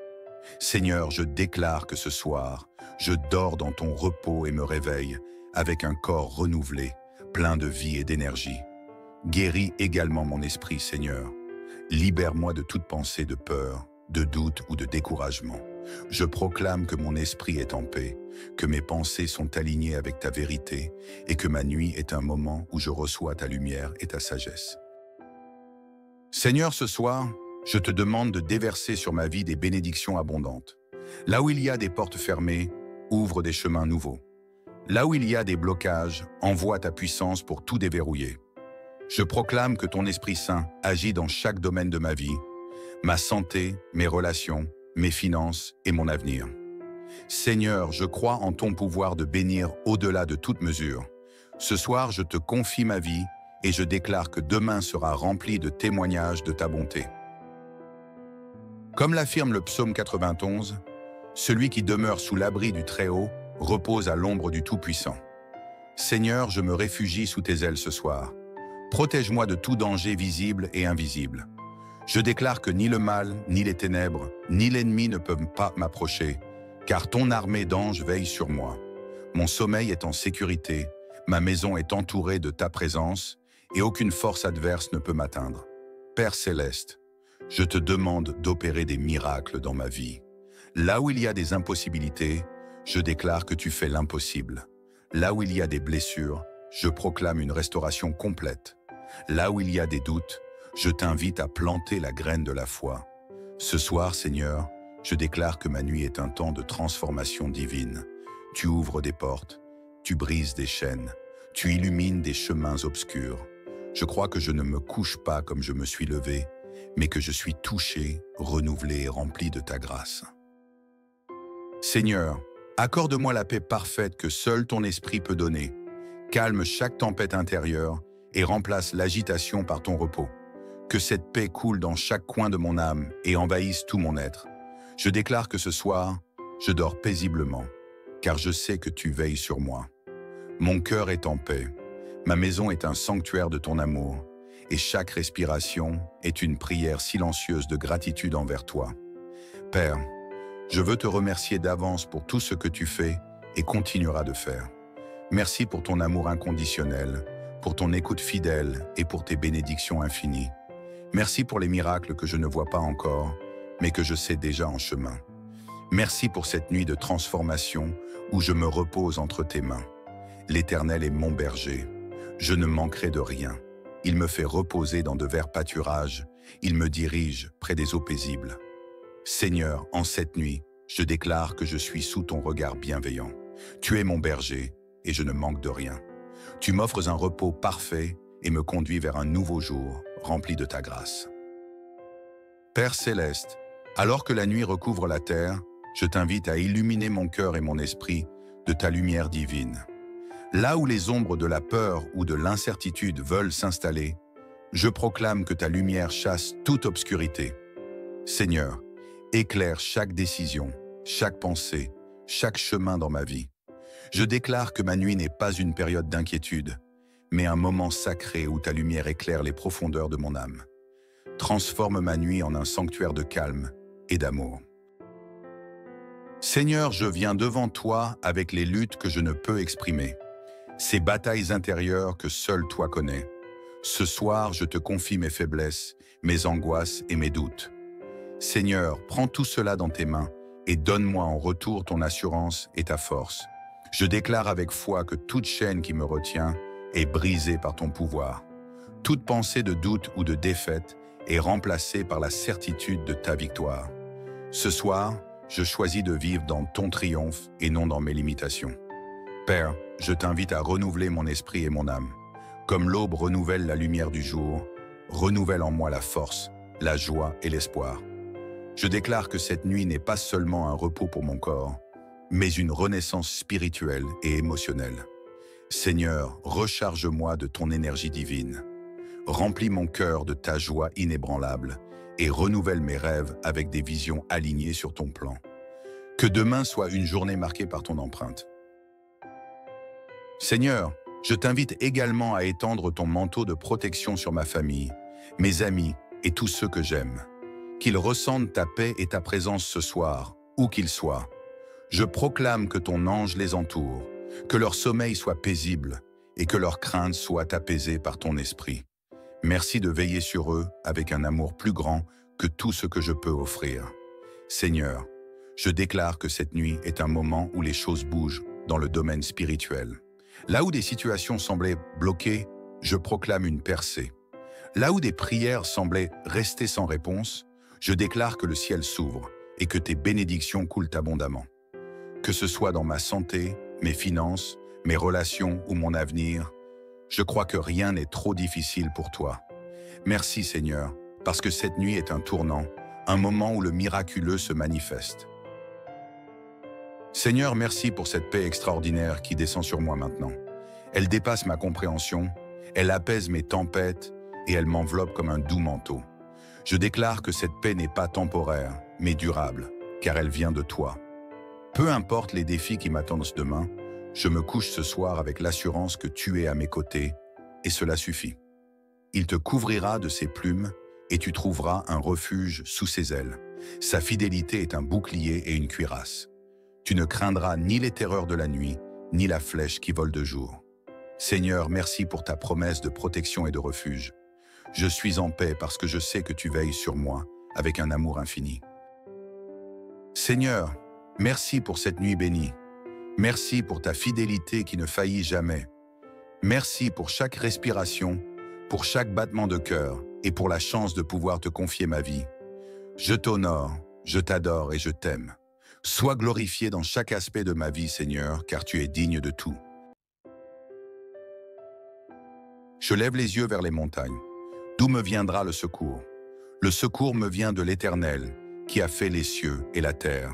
Seigneur, je déclare que ce soir, je dors dans ton repos et me réveille avec un corps renouvelé, plein de vie et d'énergie. Guéris également mon esprit, Seigneur. Libère-moi de toute pensée de peur, de doute ou de découragement. Je proclame que mon esprit est en paix, que mes pensées sont alignées avec ta vérité et que ma nuit est un moment où je reçois ta lumière et ta sagesse. Seigneur, ce soir, je te demande de déverser sur ma vie des bénédictions abondantes. Là où il y a des portes fermées, ouvre des chemins nouveaux. Là où il y a des blocages, envoie ta puissance pour tout déverrouiller. Je proclame que ton Esprit Saint agit dans chaque domaine de ma vie, ma santé, mes relations, mes finances et mon avenir. Seigneur, je crois en ton pouvoir de bénir au-delà de toute mesure. Ce soir, je te confie ma vie et je déclare que demain sera rempli de témoignages de ta bonté. Comme l'affirme le psaume 91, celui qui demeure sous l'abri du Très-Haut repose à l'ombre du Tout-Puissant. Seigneur, je me réfugie sous tes ailes ce soir. Protège-moi de tout danger visible et invisible. Je déclare que ni le mal, ni les ténèbres, ni l'ennemi ne peuvent pas m'approcher, car ton armée d'anges veille sur moi. Mon sommeil est en sécurité, ma maison est entourée de ta présence, et aucune force adverse ne peut m'atteindre. Père céleste, Je te demande d'opérer des miracles dans ma vie. Là où il y a des impossibilités, je déclare que tu fais l'impossible. Là où il y a des blessures, je proclame une restauration complète. Là où il y a des doutes, je t'invite à planter la graine de la foi. Ce soir, Seigneur, je déclare que ma nuit est un temps de transformation divine. Tu ouvres des portes, tu brises des chaînes, tu illumines des chemins obscurs. Je crois que je ne me couche pas comme je me suis levé, mais que je suis touché, renouvelé et rempli de ta grâce. Seigneur, accorde-moi la paix parfaite que seul ton esprit peut donner. Calme chaque tempête intérieure et remplace l'agitation par ton repos. Que cette paix coule dans chaque coin de mon âme et envahisse tout mon être. Je déclare que ce soir, je dors paisiblement, car je sais que tu veilles sur moi. Mon cœur est en paix, ma maison est un sanctuaire de ton amour, et chaque respiration est une prière silencieuse de gratitude envers toi. Père, je veux te remercier d'avance pour tout ce que tu fais et continueras de faire. Merci pour ton amour inconditionnel, pour ton écoute fidèle et pour tes bénédictions infinies. Merci pour les miracles que je ne vois pas encore, mais que je sais déjà en chemin. Merci pour cette nuit de transformation où je me repose entre tes mains. L'Éternel est mon berger. Je ne manquerai de rien. Il me fait reposer dans de verts pâturages. Il me dirige près des eaux paisibles. Seigneur, en cette nuit, je déclare que je suis sous ton regard bienveillant. Tu es mon berger et je ne manque de rien. Tu m'offres un repos parfait et me conduis vers un nouveau jour rempli de ta grâce. Père céleste, alors que la nuit recouvre la terre, je t'invite à illuminer mon cœur et mon esprit de ta lumière divine. Là où les ombres de la peur ou de l'incertitude veulent s'installer, je proclame que ta lumière chasse toute obscurité. Seigneur, éclaire chaque décision, chaque pensée, chaque chemin dans ma vie. Je déclare que ma nuit n'est pas une période d'inquiétude, mais un moment sacré où ta lumière éclaire les profondeurs de mon âme. Transforme ma nuit en un sanctuaire de calme et d'amour. Seigneur, je viens devant toi avec les luttes que je ne peux exprimer, ces batailles intérieures que seul toi connais. Ce soir, je te confie mes faiblesses, mes angoisses et mes doutes. Seigneur, prends tout cela dans tes mains et donne-moi en retour ton assurance et ta force. Je déclare avec foi que toute chaîne qui me retient est brisée par ton pouvoir. Toute pensée de doute ou de défaite est remplacée par la certitude de ta victoire. Ce soir, je choisis de vivre dans ton triomphe et non dans mes limitations. Père, je t'invite à renouveler mon esprit et mon âme. Comme l'aube renouvelle la lumière du jour, renouvelle en moi la force, la joie et l'espoir. Je déclare que cette nuit n'est pas seulement un repos pour mon corps, mais une renaissance spirituelle et émotionnelle. Seigneur, recharge-moi de ton énergie divine. Remplis mon cœur de ta joie inébranlable et renouvelle mes rêves avec des visions alignées sur ton plan. Que demain soit une journée marquée par ton empreinte. Seigneur, je t'invite également à étendre ton manteau de protection sur ma famille, mes amis et tous ceux que j'aime. Qu'ils ressentent ta paix et ta présence ce soir, où qu'ils soient. Je proclame que ton ange les entoure, que leur sommeil soit paisible et que leur crainte soit apaisée par ton esprit. Merci de veiller sur eux avec un amour plus grand que tout ce que je peux offrir. Seigneur, je déclare que cette nuit est un moment où les choses bougent dans le domaine spirituel. Là où des situations semblaient bloquées, je proclame une percée. Là où des prières semblaient rester sans réponse, je déclare que le ciel s'ouvre et que tes bénédictions coulent abondamment. Que ce soit dans ma santé, mes finances, mes relations ou mon avenir, je crois que rien n'est trop difficile pour toi. Merci Seigneur, parce que cette nuit est un tournant, un moment où le miraculeux se manifeste. Seigneur, merci pour cette paix extraordinaire qui descend sur moi maintenant. Elle dépasse ma compréhension, elle apaise mes tempêtes et elle m'enveloppe comme un doux manteau. Je déclare que cette paix n'est pas temporaire, mais durable, car elle vient de toi. Peu importe les défis qui m'attendent demain, je me couche ce soir avec l'assurance que tu es à mes côtés, et cela suffit. Il te couvrira de ses plumes, et tu trouveras un refuge sous ses ailes. Sa fidélité est un bouclier et une cuirasse. Tu ne craindras ni les terreurs de la nuit, ni la flèche qui vole de jour. Seigneur, merci pour ta promesse de protection et de refuge. Je suis en paix parce que je sais que tu veilles sur moi avec un amour infini. Seigneur, merci pour cette nuit bénie. Merci pour ta fidélité qui ne faillit jamais. Merci pour chaque respiration, pour chaque battement de cœur et pour la chance de pouvoir te confier ma vie. Je t'honore, je t'adore et je t'aime. Sois glorifié dans chaque aspect de ma vie, Seigneur, car tu es digne de tout. Je lève les yeux vers les montagnes. D'où me viendra le secours? Le secours me vient de l'Éternel, qui a fait les cieux et la terre.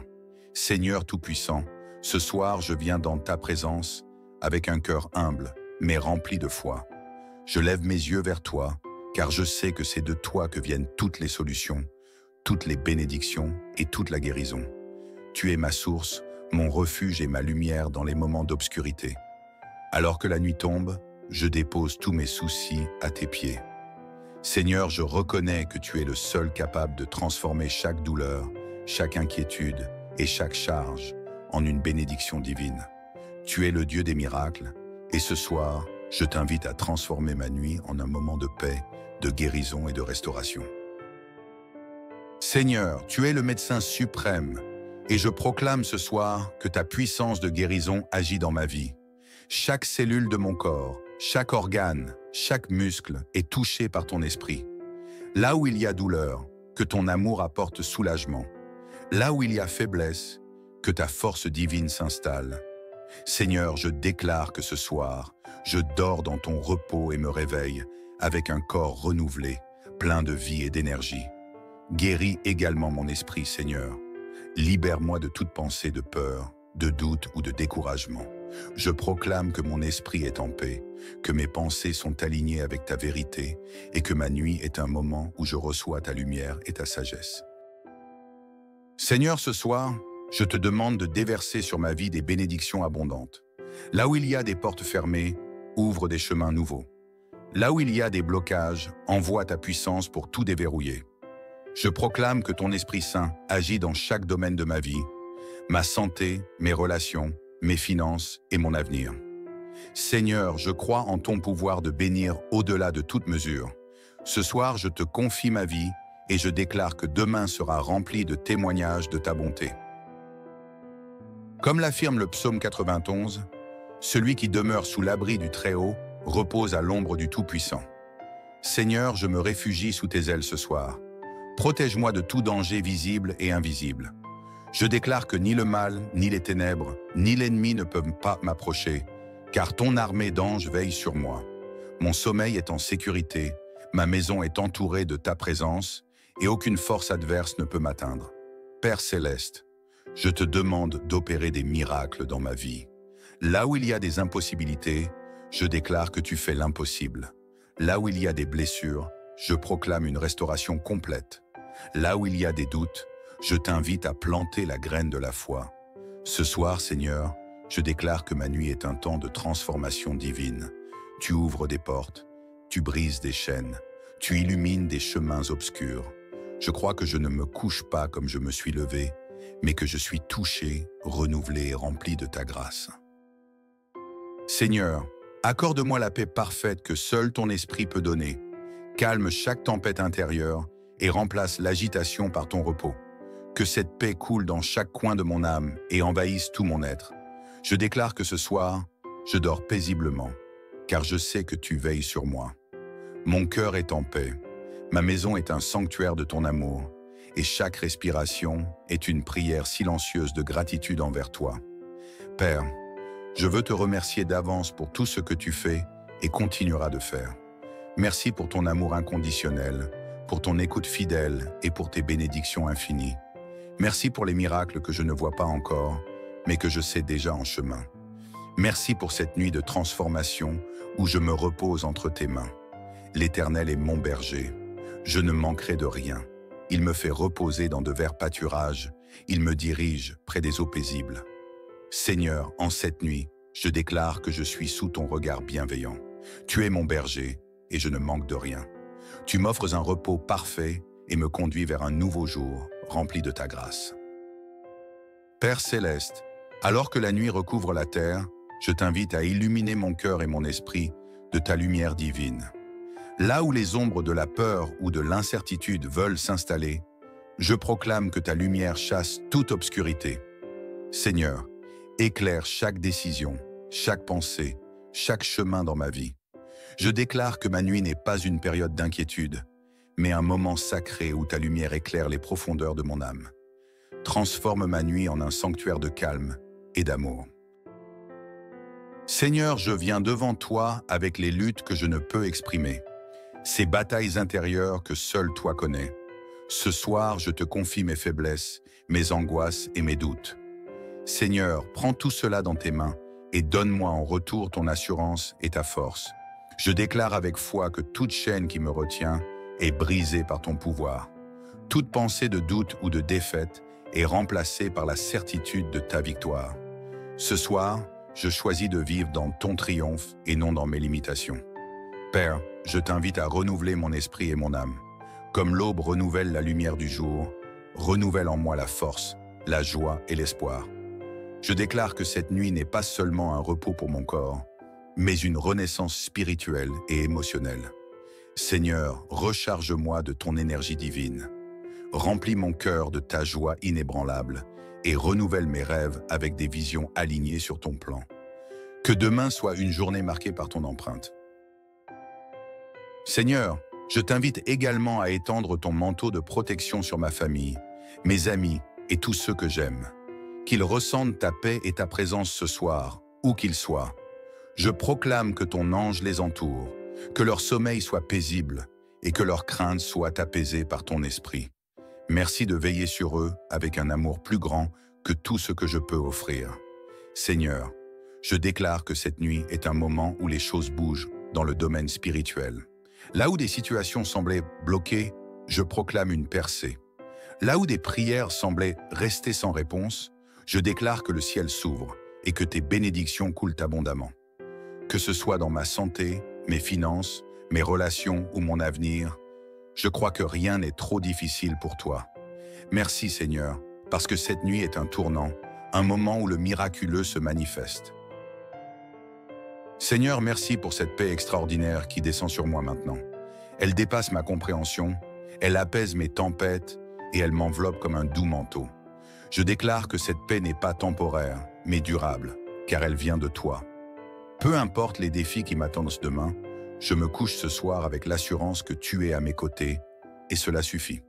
Seigneur Tout-Puissant, ce soir je viens dans ta présence avec un cœur humble, mais rempli de foi. Je lève mes yeux vers toi, car je sais que c'est de toi que viennent toutes les solutions, toutes les bénédictions et toute la guérison. Tu es ma source, mon refuge et ma lumière dans les moments d'obscurité. Alors que la nuit tombe, je dépose tous mes soucis à tes pieds. Seigneur, je reconnais que tu es le seul capable de transformer chaque douleur, chaque inquiétude et chaque charge en une bénédiction divine. Tu es le Dieu des miracles, et ce soir, je t'invite à transformer ma nuit en un moment de paix, de guérison et de restauration. Seigneur, tu es le médecin suprême, et je proclame ce soir que ta puissance de guérison agit dans ma vie. Chaque cellule de mon corps, chaque organe, chaque muscle est touché par ton esprit. Là où il y a douleur, que ton amour apporte soulagement. Là où il y a faiblesse, que ta force divine s'installe. Seigneur, je déclare que ce soir, je dors dans ton repos et me réveille avec un corps renouvelé, plein de vie et d'énergie. Guéris également mon esprit, Seigneur. Libère-moi de toute pensée de peur, de doute ou de découragement. Je proclame que mon esprit est en paix, que mes pensées sont alignées avec ta vérité et que ma nuit est un moment où je reçois ta lumière et ta sagesse. Seigneur, ce soir, je te demande de déverser sur ma vie des bénédictions abondantes. Là où il y a des portes fermées, ouvre des chemins nouveaux. Là où il y a des blocages, envoie ta puissance pour tout déverrouiller. Je proclame que ton Esprit Saint agit dans chaque domaine de ma vie, ma santé, mes relations, mes finances et mon avenir. Seigneur, je crois en ton pouvoir de bénir au-delà de toute mesure. Ce soir, je te confie ma vie et je déclare que demain sera rempli de témoignages de ta bonté. Comme l'affirme le psaume 91, celui qui demeure sous l'abri du Très-Haut repose à l'ombre du Tout-Puissant. Seigneur, je me réfugie sous tes ailes ce soir. Protège-moi de tout danger visible et invisible. Je déclare que ni le mal, ni les ténèbres, ni l'ennemi ne peuvent pas m'approcher, car ton armée d'anges veille sur moi. Mon sommeil est en sécurité, ma maison est entourée de ta présence, et aucune force adverse ne peut m'atteindre. Père céleste, je te demande d'opérer des miracles dans ma vie. Là où il y a des impossibilités, je déclare que tu fais l'impossible. Là où il y a des blessures, je proclame une restauration complète. Là où il y a des doutes, je t'invite à planter la graine de la foi. Ce soir, Seigneur, je déclare que ma nuit est un temps de transformation divine. Tu ouvres des portes, tu brises des chaînes, tu illumines des chemins obscurs. Je crois que je ne me couche pas comme je me suis levé, mais que je suis touché, renouvelé et rempli de ta grâce. Seigneur, accorde-moi la paix parfaite que seul ton esprit peut donner. Calme chaque tempête intérieure et remplace l'agitation par ton repos. Que cette paix coule dans chaque coin de mon âme et envahisse tout mon être. Je déclare que ce soir, je dors paisiblement, car je sais que tu veilles sur moi. Mon cœur est en paix, ma maison est un sanctuaire de ton amour, et chaque respiration est une prière silencieuse de gratitude envers toi. Père, je veux te remercier d'avance pour tout ce que tu fais et continueras de faire. Merci pour ton amour inconditionnel, pour ton écoute fidèle et pour tes bénédictions infinies. Merci pour les miracles que je ne vois pas encore, mais que je sais déjà en chemin. Merci pour cette nuit de transformation où je me repose entre tes mains. L'Éternel est mon berger. Je ne manquerai de rien. Il me fait reposer dans de verts pâturages. Il me dirige près des eaux paisibles. Seigneur, en cette nuit, je déclare que je suis sous ton regard bienveillant. Tu es mon berger et je ne manque de rien. Tu m'offres un repos parfait et me conduis vers un nouveau jour rempli de ta grâce. Père céleste, alors que la nuit recouvre la terre, je t'invite à illuminer mon cœur et mon esprit de ta lumière divine. Là où les ombres de la peur ou de l'incertitude veulent s'installer, je proclame que ta lumière chasse toute obscurité. Seigneur, éclaire chaque décision, chaque pensée, chaque chemin dans ma vie. Je déclare que ma nuit n'est pas une période d'inquiétude, mais un moment sacré où ta lumière éclaire les profondeurs de mon âme. Transforme ma nuit en un sanctuaire de calme et d'amour. Seigneur, je viens devant toi avec les luttes que je ne peux exprimer, ces batailles intérieures que seul toi connais. Ce soir, je te confie mes faiblesses, mes angoisses et mes doutes. Seigneur, prends tout cela dans tes mains et donne-moi en retour ton assurance et ta force. Je déclare avec foi que toute chaîne qui me retient est brisée par ton pouvoir. Toute pensée de doute ou de défaite est remplacée par la certitude de ta victoire. Ce soir, je choisis de vivre dans ton triomphe et non dans mes limitations. Père, je t'invite à renouveler mon esprit et mon âme. Comme l'aube renouvelle la lumière du jour, renouvelle en moi la force, la joie et l'espoir. Je déclare que cette nuit n'est pas seulement un repos pour mon corps, mais une renaissance spirituelle et émotionnelle. Seigneur, recharge-moi de ton énergie divine. Remplis mon cœur de ta joie inébranlable et renouvelle mes rêves avec des visions alignées sur ton plan. Que demain soit une journée marquée par ton empreinte. Seigneur, je t'invite également à étendre ton manteau de protection sur ma famille, mes amis et tous ceux que j'aime. Qu'ils ressentent ta paix et ta présence ce soir, où qu'ils soient. Je proclame que ton ange les entoure, que leur sommeil soit paisible et que leur crainte soit apaisée par ton esprit. Merci de veiller sur eux avec un amour plus grand que tout ce que je peux offrir. Seigneur, je déclare que cette nuit est un moment où les choses bougent dans le domaine spirituel. Là où des situations semblaient bloquées, je proclame une percée. Là où des prières semblaient rester sans réponse, je déclare que le ciel s'ouvre et que tes bénédictions coulent abondamment. Que ce soit dans ma santé, mes finances, mes relations ou mon avenir, je crois que rien n'est trop difficile pour toi. Merci Seigneur, parce que cette nuit est un tournant, un moment où le miraculeux se manifeste. Seigneur, merci pour cette paix extraordinaire qui descend sur moi maintenant. Elle dépasse ma compréhension, elle apaise mes tempêtes et elle m'enveloppe comme un doux manteau. Je déclare que cette paix n'est pas temporaire, mais durable, car elle vient de toi. Peu importe les défis qui m'attendent demain, je me couche ce soir avec l'assurance que tu es à mes côtés, et cela suffit.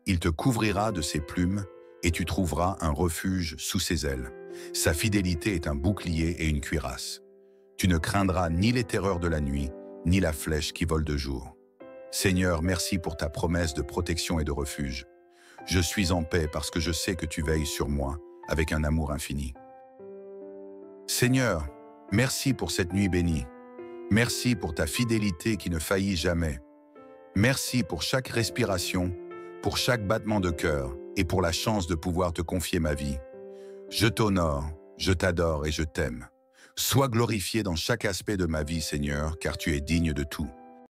Il te couvrira de ses plumes, et tu trouveras un refuge sous ses ailes. Sa fidélité est un bouclier et une cuirasse. Tu ne craindras ni les terreurs de la nuit, ni la flèche qui vole de jour. Seigneur, merci pour ta promesse de protection et de refuge. Je suis en paix parce que je sais que tu veilles sur moi avec un amour infini. Seigneur, merci pour cette nuit bénie. Merci pour ta fidélité qui ne faillit jamais. Merci pour chaque respiration, pour chaque battement de cœur et pour la chance de pouvoir te confier ma vie. Je t'honore, je t'adore et je t'aime. Sois glorifié dans chaque aspect de ma vie, Seigneur, car tu es digne de tout.